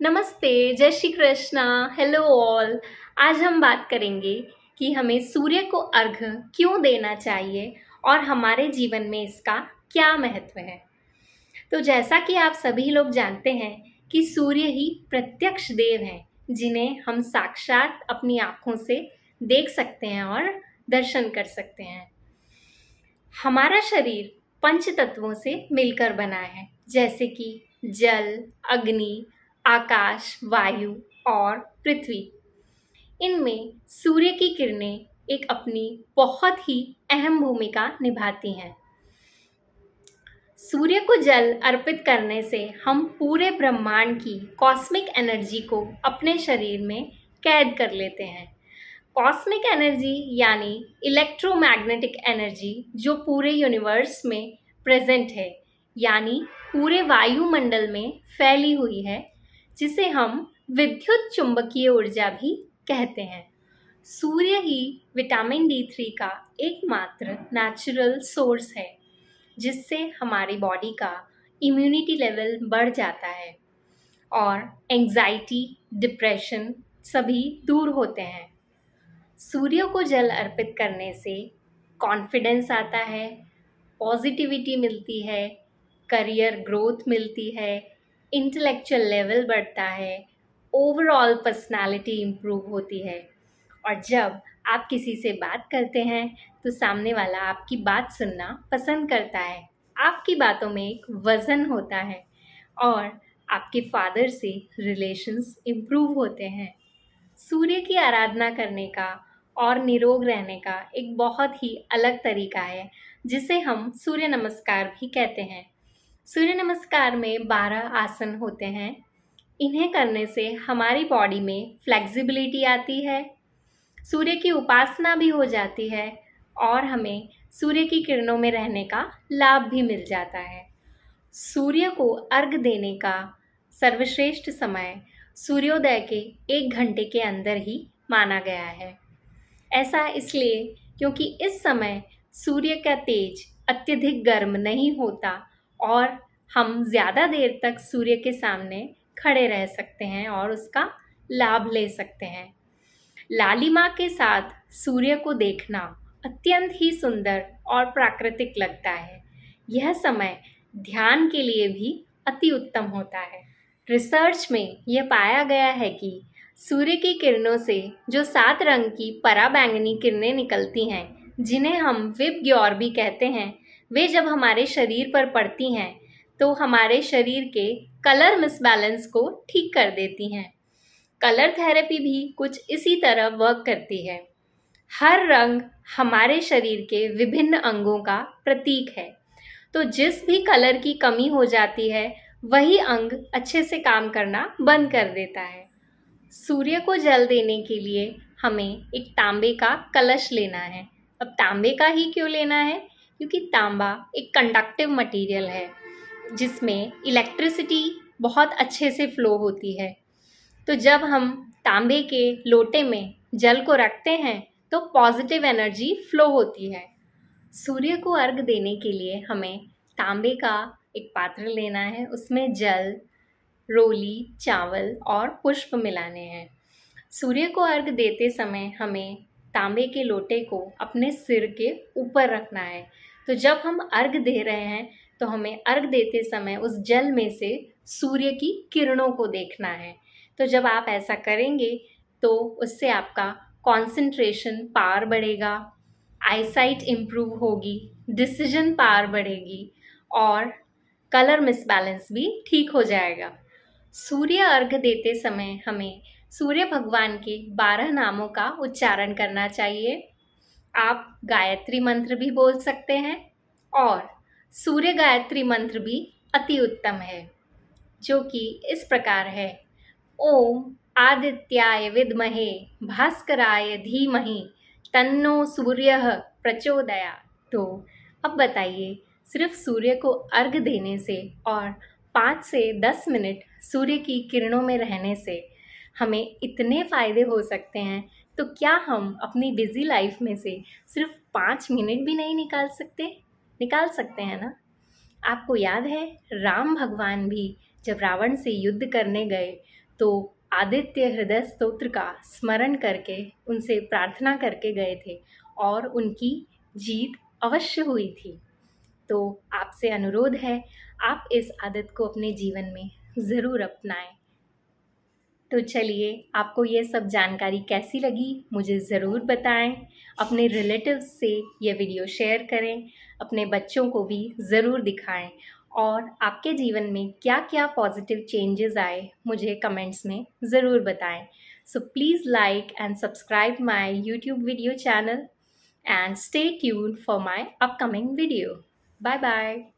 नमस्ते, जय Shri Krishna, hello all. आज हम बात करेंगे कि हमें सूर्य को अर्घ्य क्यों देना चाहिए और हमारे जीवन में इसका क्या महत्व है। तो जैसा कि आप सभी लोग जानते हैं कि सूर्य ही प्रत्यक्ष देव हैं, जिन्हें हम साक्षात अपनी आँखों से देख सकते हैं और दर्शन कर सकते हैं। हमारा शरीर पंच तत्वों से मिलकर बना है, जैसे कि जल, अग्नि, आकाश, वायु और पृथ्वी। इनमें सूर्य की किरणें एक अपनी बहुत ही अहम भूमिका निभाती हैं। सूर्य को जल अर्पित करने से हम पूरे ब्रह्मांड की कॉस्मिक एनर्जी को अपने शरीर में कैद कर लेते हैं। कॉस्मिक एनर्जी यानी इलेक्ट्रोमैग्नेटिक एनर्जी जो पूरे यूनिवर्स में प्रेजेंट है, यानी पूरे वायुमंडल में फैली हुई है, जिसे हम विद्युत चुंबकीय ऊर्जा भी कहते हैं। सूर्य ही विटामिन D3 का एकमात्र नेचुरल सोर्स है, जिससे हमारी बॉडी का इम्यूनिटी लेवल बढ़ जाता है और एंजाइटी, डिप्रेशन सभी दूर होते हैं। सूर्य को जल अर्पित करने से कॉन्फिडेंस आता है, पॉजिटिविटी मिलती है, करियर ग्रोथ मिलती है, इंटेलेक्चुअल लेवल बढ़ता है, ओवरऑल पर्सनालिटी इम्प्रूव होती है। और जब आप किसी से बात करते हैं तो सामने वाला आपकी बात सुनना पसंद करता है, आपकी बातों में एक वज़न होता है और आपके फादर से रिलेशंस इम्प्रूव होते हैं। सूर्य की आराधना करने का और निरोग रहने का एक बहुत ही अलग तरीका है, जिसे हम सूर्य नमस्कार भी कहते हैं। सूर्य नमस्कार में 12 आसन होते हैं। इन्हें करने से हमारी बॉडी में फ्लेक्सिबिलिटी आती है, सूर्य की उपासना भी हो जाती है और हमें सूर्य की किरणों में रहने का लाभ भी मिल जाता है। सूर्य को अर्घ्य देने का सर्वश्रेष्ठ समय सूर्योदय के 1 घंटे के अंदर ही माना गया है। ऐसा इसलिए क्योंकि इस समय सूर्य का तेज अत्यधिक गर्म नहीं होता और हम ज़्यादा देर तक सूर्य के सामने खड़े रह सकते हैं और उसका लाभ ले सकते हैं। लालिमा के साथ सूर्य को देखना अत्यंत ही सुंदर और प्राकृतिक लगता है। यह समय ध्यान के लिए भी अति उत्तम होता है। रिसर्च में यह पाया गया है कि सूर्य की किरणों से जो 7 रंग की पराबैंगनी किरणें निकलती हैं, जिन्हें हम विबग्योर भी कहते हैं, वे जब हमारे शरीर पर पड़ती हैं तो हमारे शरीर के कलर मिसबैलेंस को ठीक कर देती हैं। कलर थेरेपी भी कुछ इसी तरह वर्क करती है। हर रंग हमारे शरीर के विभिन्न अंगों का प्रतीक है, तो जिस भी कलर की कमी हो जाती है वही अंग अच्छे से काम करना बंद कर देता है। सूर्य को जल देने के लिए हमें एक तांबे का कलश लेना है। अब तांबे का ही क्यों लेना है? क्योंकि तांबा एक कंडक्टिव मटेरियल है, जिसमें इलेक्ट्रिसिटी बहुत अच्छे से फ्लो होती है। तो जब हम तांबे के लोटे में जल को रखते हैं तो पॉजिटिव एनर्जी फ्लो होती है। सूर्य को अर्घ्य देने के लिए हमें तांबे का एक पात्र लेना है, उसमें जल, रोली, चावल और पुष्प मिलाने हैं। सूर्य को अर्घ्य देते समय हमें तांबे के लोटे को अपने सिर के ऊपर रखना है। तो जब हम अर्घ्य दे रहे हैं तो हमें अर्घ्य देते समय उस जल में से सूर्य की किरणों को देखना है। तो जब आप ऐसा करेंगे तो उससे आपका कंसंट्रेशन पावर बढ़ेगा, आईसाइट इम्प्रूव होगी, डिसीजन पावर बढ़ेगी और कलर मिसबैलेंस भी ठीक हो जाएगा। सूर्य अर्घ्य देते समय हमें सूर्य भगवान के 12 नामों का उच्चारण करना चाहिए। आप गायत्री मंत्र भी बोल सकते हैं और सूर्य गायत्री मंत्र भी अति उत्तम है, जो कि इस प्रकार है: ओम आदित्याय विद्महे भास्कराय धीमहि तन्नो सूर्यः प्रचोदयात्। तो अब बताइए, सिर्फ सूर्य को अर्घ्य देने से और 5 से 10 मिनट सूर्य की किरणों में रहने से हमें इतने फ़ायदे हो सकते हैं, तो क्या हम अपनी बिज़ी लाइफ में से सिर्फ 5 मिनट भी नहीं निकाल सकते? निकाल सकते हैं ना। आपको याद है, राम भगवान भी जब रावण से युद्ध करने गए तो आदित्य हृदय स्तोत्र का स्मरण करके उनसे प्रार्थना करके गए थे और उनकी जीत अवश्य हुई थी। तो आपसे अनुरोध है, आप इस आदत को अपने जीवन में ज़रूर अपनाएं। तो चलिए, आपको ये सब जानकारी कैसी लगी मुझे ज़रूर बताएं। अपने रिलेटिव्स से ये वीडियो शेयर करें, अपने बच्चों को भी ज़रूर दिखाएं और आपके जीवन में क्या क्या पॉजिटिव चेंजेस आए मुझे कमेंट्स में ज़रूर बताएं। So please like and subscribe my YouTube video channel and stay tuned for my upcoming video. Bye bye.